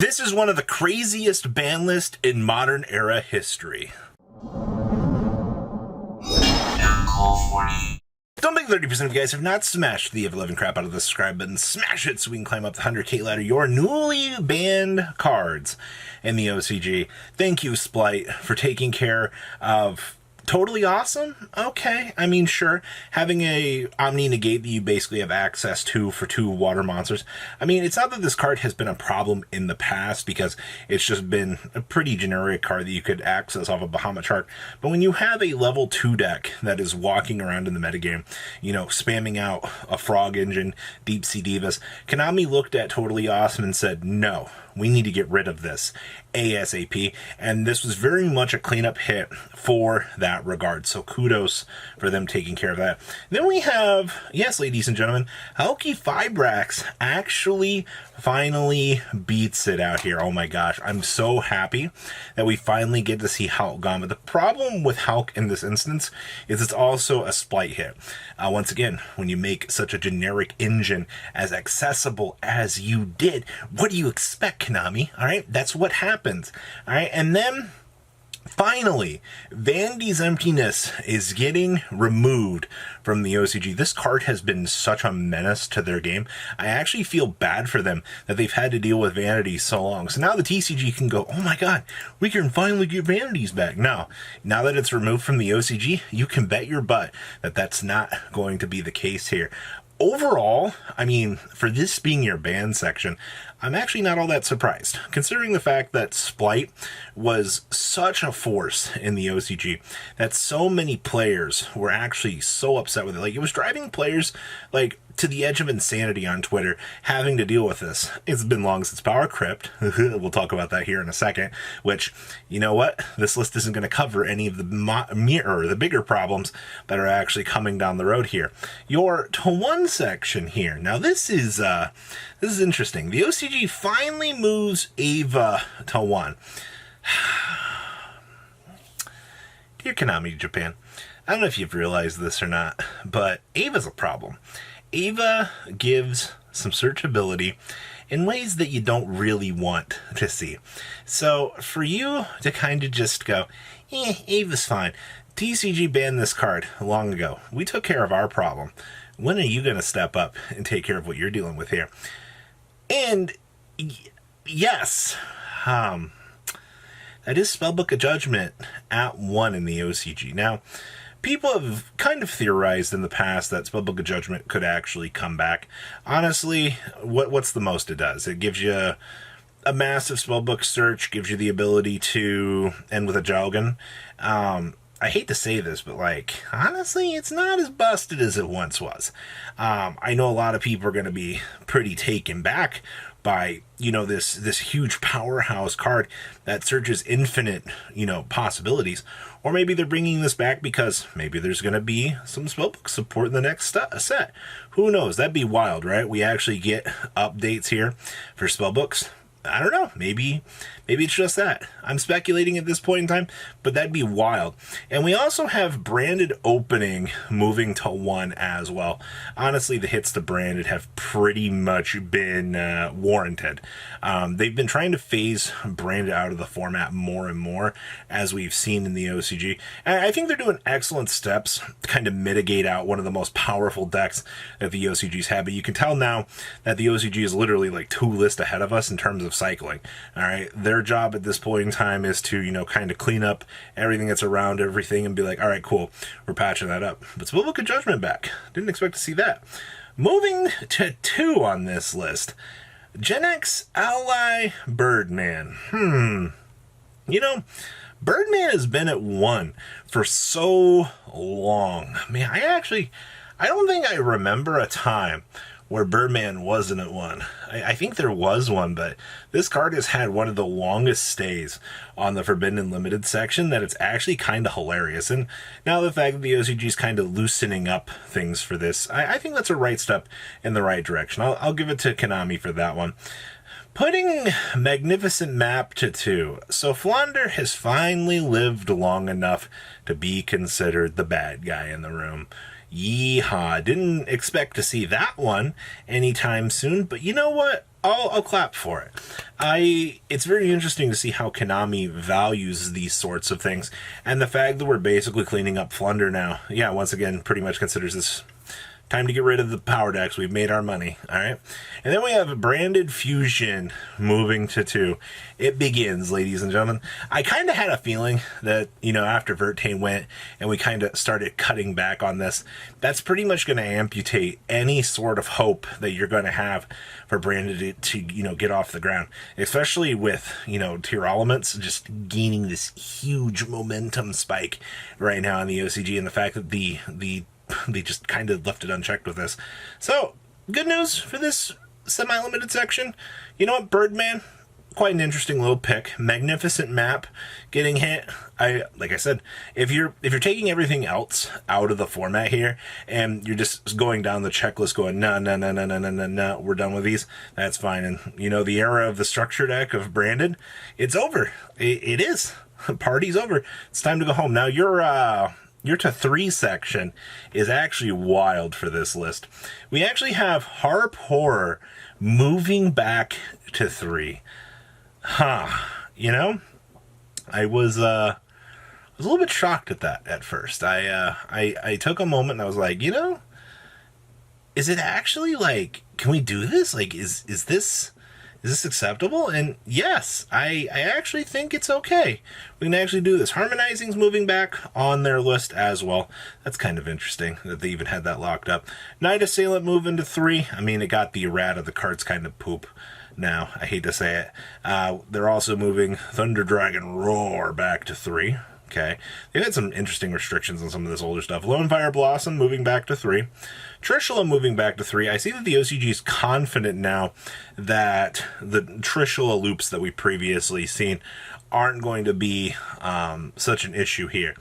This is one of the craziest ban lists in modern era history. Don't think 30% of you guys have not smashed the ever-loving crap out of the subscribe button. Smash it so we can climb up the 100k ladder. Your newly banned cards in the OCG. Thank you, Splight, for taking care of Totally Awesome? Okay, I mean, sure. Having a Omni Negate that you basically have access to for 2 water monsters. I mean, it's not that this card has been a problem in the past, because it's just been a pretty generic card that you could access off of Bahamut chart. But when you have a level 2 deck that is walking around in the metagame, you know, spamming out a Frog Engine, Deep Sea Divas, Konami looked at Totally Awesome and said, no, we need to get rid of this ASAP, and this was very much a cleanup hit for that regard, so kudos for them taking care of that. Then we have, yes, ladies and gentlemen, Halqifibrax actually finally beats it out here. Oh my gosh, I'm so happy that we finally get to see Hulk gone, but the problem with Hulk in this instance is it's also a Splight hit. Once again, when you make such a generic engine as accessible as you did, what do you expect, Konami? All right, that's what happens. All right, and then finally, Vandy's Emptiness is getting removed from the OCG. This card has been such a menace to their game. I actually feel bad for them that they've had to deal with Vanity so long. So now the TCG can go, oh my god, we can finally get Vanities back. Now that it's removed from the OCG, you can bet your butt that that's not going to be the case here. Overall, I mean, for this being your ban section, I'm actually not all that surprised, considering the fact that Splight was such a force in the OCG, that so many players were actually so upset with it. Like, it was driving players, like, to the edge of insanity on Twitter, having to deal with this. It's been long since Power Crypt. We'll talk about that here in a second, which, you know what? This list isn't going to cover any of the bigger problems that are actually coming down the road here. Your Taiwan section here. Now, this is interesting. The OCG finally moves Ava Taiwan. Dear Konami Japan, I don't know if you've realized this or not, but Ava's a problem. Ava gives some searchability in ways that you don't really want to see. So for you to kind of just go, Ava's fine. TCG banned this card long ago. We took care of our problem. When are you going to step up and take care of what you're dealing with here? And yes, that is Spellbook of Judgment at 1 in the OCG. Now, people have kind of theorized in the past that Spellbook of Judgment could actually come back. Honestly, what's the most it does? It gives you a massive spellbook search, gives you the ability to end with a Jowgen. I hate to say this, but, like, honestly, it's not as busted as it once was. I know a lot of people are going to be pretty taken back by, you know, this huge powerhouse card that searches infinite, you know, possibilities. Or maybe they're bringing this back because maybe there's going to be some spellbook support in the next set. Who knows? That'd be wild, right? We actually get updates here for spellbooks. I don't know. Maybe it's just that. I'm speculating at this point in time, but that'd be wild. And we also have branded opening moving to 1 as well. Honestly, the hits to branded have pretty much been warranted. They've been trying to phase branded out of the format more and more, as we've seen in the OCG. And I think they're doing excellent steps to kind of mitigate out one of the most powerful decks that the OCGs have. But you can tell now that the OCG is literally like 2 lists ahead of us in terms of cycling. All right, their job at this point in time is to, you know, kind of clean up everything that's around everything and be like, all right, cool, we're patching that up. But Spellbook of Judgment back. Didn't expect to see that. Moving to 2 on this list, Gen X Ally Birdman. You know, Birdman has been at 1 for so long. Man, I don't think I remember a time where Birdman wasn't at 1. I think there was one, but this card has had one of the longest stays on the Forbidden and Limited section that it's actually kind of hilarious. And now the fact that the OCG is kind of loosening up things for this, I think that's a right step in the right direction. I'll give it to Konami for that one. Putting Magnificent Map to 2. So Flounder has finally lived long enough to be considered the bad guy in the room. Yeehaw. Didn't expect to see that one anytime soon, but you know what? I'll clap for it. It's very interesting to see how Konami values these sorts of things, and the fact that we're basically cleaning up Flunder now. Yeah, once again, pretty much considers this time to get rid of the power decks. We've made our money, all right? And then we have a Branded Fusion moving to 2. It begins, ladies and gentlemen. I kind of had a feeling that, after Vertane went and we kind of started cutting back on this, that's pretty much going to amputate any sort of hope that you're going to have for Branded to get off the ground, especially with, Tier Elements just gaining this huge momentum spike right now in the OCG, and the fact that they just kind of left it unchecked with this. So, good news for this semi-limited section. You know what, Birdman? Quite an interesting little pick. Magnificent map. Getting hit. Like I said, if you're taking everything else out of the format here, and you're just going down the checklist going, no, we're done with these, that's fine. And, the era of the structure deck of Branded, it's over. It is. Party's over. It's time to go home. Now, your to 3 section is actually wild for this list. We actually have Harp Horror moving back to 3. I was a little bit shocked at that at first. I took a moment and I was like, is it actually can we do this? Is this acceptable? And yes, I actually think it's okay. We can actually do this. Harmonizing's moving back on their list as well. That's kind of interesting that they even had that locked up. Night Assailant moving to 3. I mean, it got the errata. The cards kind of poop now. I hate to say it. They're also moving Thunder Dragon Roar back to 3. Okay. They've had some interesting restrictions on some of this older stuff. Lone Fire Blossom moving back to 3. Trishula moving back to 3. I see that the OCG is confident now that the Trishula loops that we previously seen aren't going to be such an issue here.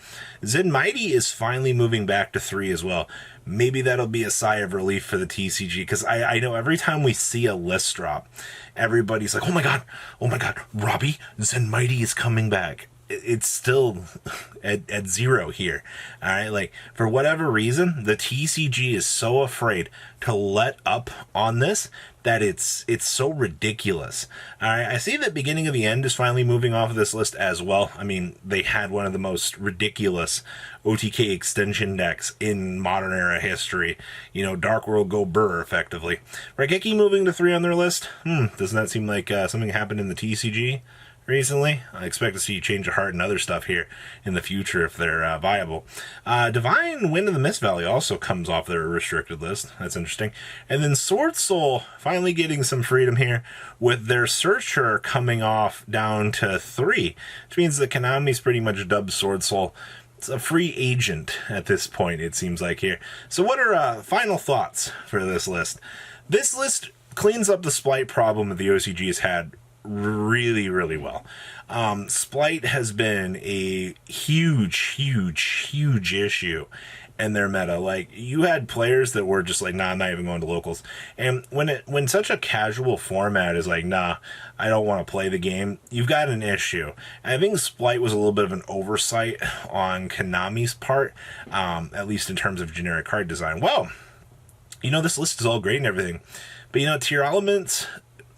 Zen Mighty is finally moving back to 3 as well. Maybe that'll be a sigh of relief for the TCG, because I know every time we see a list drop, everybody's like, oh my god, Robbie, Zen Mighty is coming back. It's still at 0 here. All right, for whatever reason, the TCG is so afraid to let up on this that it's so ridiculous. All right, I see that Beginning of the End is finally moving off of this list as well. I mean, they had one of the most ridiculous OTK extension decks in modern era history. Dark World Go Burr, effectively. Raigeki moving to 3 on their list. Doesn't that seem like something happened in the TCG recently? I expect to see Change of Heart and other stuff here in the future if they're viable. Divine Wind of the Mist Valley also comes off their restricted list. That's interesting. And then Sword Soul finally getting some freedom here with their Searcher coming off down to 3, which means that Konami's pretty much dubbed Sword Soul. It's a free agent at this point, it seems like here. So what are final thoughts for this list? This list cleans up the Splight problem that the OCG has had really, really well. Splight has been a huge issue in their meta. You had players that were just nah, I'm not even going to locals. And when such a casual format is nah, I don't want to play the game, you've got an issue. And I think Splight was a little bit of an oversight on Konami's part, at least in terms of generic card design. Well, this list is all great and everything, but Tier Elements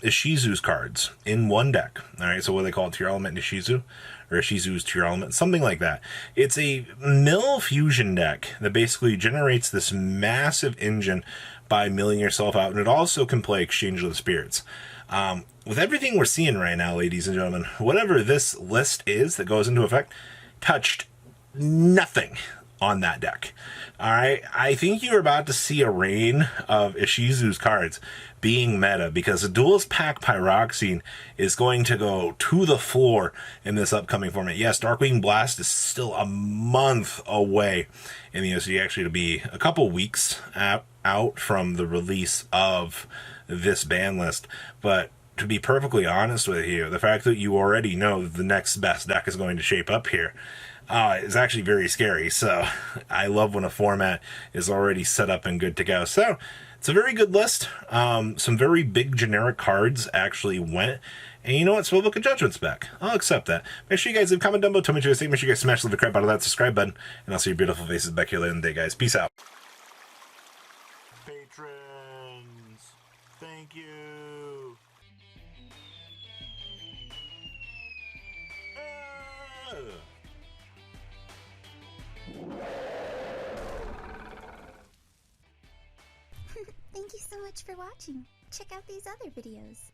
Ishizu's cards in one deck. All right, so what do they call it? Tier Element Ishizu? Or Ishizu's Tier Element? Something like that. It's a mill fusion deck that basically generates this massive engine by milling yourself out, and it also can play Exchange of the Spirits. With everything we're seeing right now, ladies and gentlemen, whatever this list is that goes into effect, touched nothing on that deck. All right, I think you're about to see a reign of Ishizu's cards being meta, because the Duelist Pack Pyroxene is going to go to the floor in this upcoming format. Yes, Darkwing Blast is still a month away in the OCG, actually to be a couple weeks out from the release of this ban list. But to be perfectly honest with you, the fact that you already know that the next best deck is going to shape up here is actually very scary. So I love when a format is already set up and good to go. So it's a very good list. Some very big generic cards actually went. And you know what? Spellbook of Judgment's back. I'll accept that. Make sure you guys leave a comment down below. Tell me what you guys think. Make sure you guys smash the crap out of that subscribe button. And I'll see your beautiful faces back here later in the day, guys. Peace out. Ava! Thank you so much for watching. Check out these other videos.